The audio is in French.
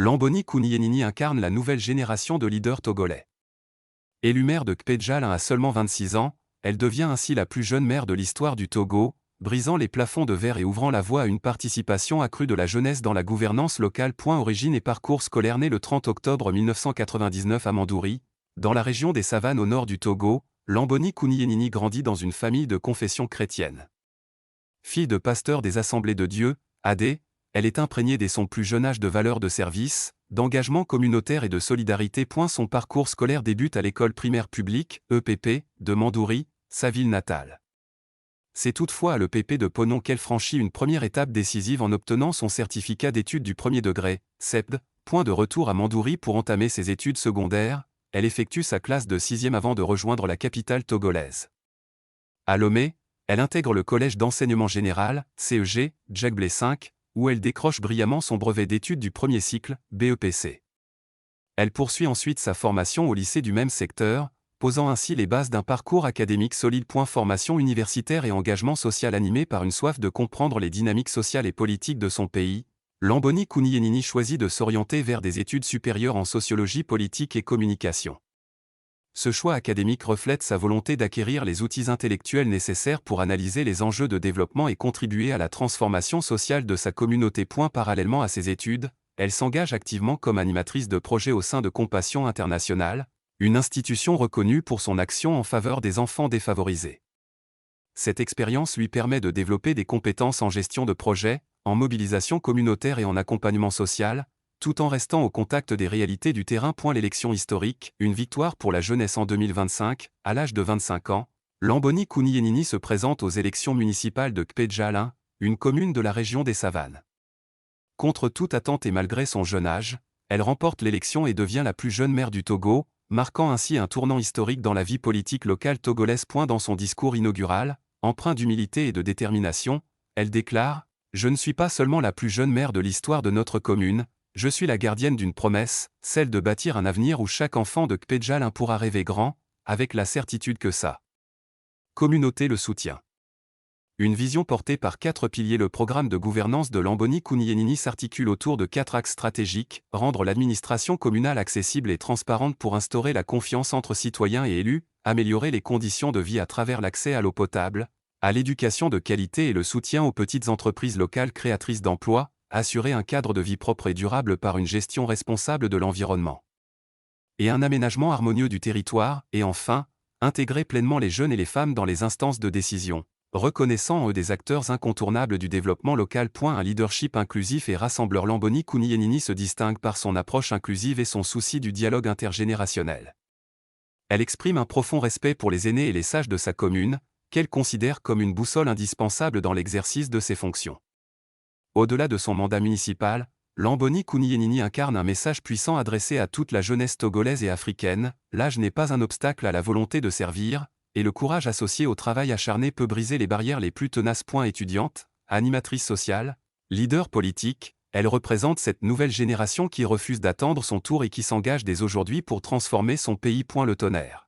Lamboni Kouniénini incarne la nouvelle génération de leaders togolais. Élue maire de Kpédjala à seulement 26 ans, elle devient ainsi la plus jeune maire de l'histoire du Togo, brisant les plafonds de verre et ouvrant la voie à une participation accrue de la jeunesse dans la gouvernance locale. Origine et parcours scolaire. Né le 30 octobre 1999 à Mandouri, dans la région des Savanes au nord du Togo, Lamboni Kouniénini grandit dans une famille de confession chrétienne. Fille de pasteur des Assemblées de Dieu, AD, elle est imprégnée dès son plus jeune âge de valeurs de service, d'engagement communautaire et de solidarité. Son parcours scolaire débute à l'école primaire publique, EPP, de Mandouri, sa ville natale. C'est toutefois à l'EPP de Ponon qu'elle franchit une première étape décisive en obtenant son certificat d'études du premier degré, CEPD. Point de retour à Mandouri pour entamer ses études secondaires, elle effectue sa classe de 6e avant de rejoindre la capitale togolaise. À Lomé, elle intègre le collège d'enseignement général, CEG, Djegbel 5, où elle décroche brillamment son brevet d'études du premier cycle, BEPC. Elle poursuit ensuite sa formation au lycée du même secteur, posant ainsi les bases d'un parcours académique solide. Formation universitaire et engagement social animé par une soif de comprendre les dynamiques sociales et politiques de son pays, Lamboni Kouniénini choisit de s'orienter vers des études supérieures en sociologie politique et communication. Ce choix académique reflète sa volonté d'acquérir les outils intellectuels nécessaires pour analyser les enjeux de développement et contribuer à la transformation sociale de sa communauté. Parallèlement à ses études, elle s'engage activement comme animatrice de projets au sein de Compassion Internationale, une institution reconnue pour son action en faveur des enfants défavorisés. Cette expérience lui permet de développer des compétences en gestion de projet, en mobilisation communautaire et en accompagnement social, tout en restant au contact des réalités du terrain. L'élection historique, une victoire pour la jeunesse en 2025, à l'âge de 25 ans, Lamboni Kouniénini se présente aux élections municipales de Kpédjala, une commune de la région des Savanes. Contre toute attente et malgré son jeune âge, elle remporte l'élection et devient la plus jeune maire du Togo, marquant ainsi un tournant historique dans la vie politique locale togolaise. Dans son discours inaugural, empreint d'humilité et de détermination, elle déclare « Je ne suis pas seulement la plus jeune maire de l'histoire de notre commune, je suis la gardienne d'une promesse, celle de bâtir un avenir où chaque enfant de Kpédjala pourra rêver grand, avec la certitude que sa communauté le soutient. » Une vision portée par 4 piliers. Le programme de gouvernance de Lamboni Kouniénini s'articule autour de 4 axes stratégiques: rendre l'administration communale accessible et transparente pour instaurer la confiance entre citoyens et élus, améliorer les conditions de vie à travers l'accès à l'eau potable, à l'éducation de qualité et le soutien aux petites entreprises locales créatrices d'emplois, assurer un cadre de vie propre et durable par une gestion responsable de l'environnement et un aménagement harmonieux du territoire, et enfin, intégrer pleinement les jeunes et les femmes dans les instances de décision, reconnaissant en eux des acteurs incontournables du développement local. Un leadership inclusif et rassembleur. Lamboni Kouniénini se distingue par son approche inclusive et son souci du dialogue intergénérationnel. Elle exprime un profond respect pour les aînés et les sages de sa commune, qu'elle considère comme une boussole indispensable dans l'exercice de ses fonctions. Au-delà de son mandat municipal, Lamboni Kouniénini incarne un message puissant adressé à toute la jeunesse togolaise et africaine: l'âge n'est pas un obstacle à la volonté de servir, et le courage associé au travail acharné peut briser les barrières les plus tenaces. Étudiante, animatrice sociale, leader politique, elle représente cette nouvelle génération qui refuse d'attendre son tour et qui s'engage dès aujourd'hui pour transformer son pays. Le tonnerre.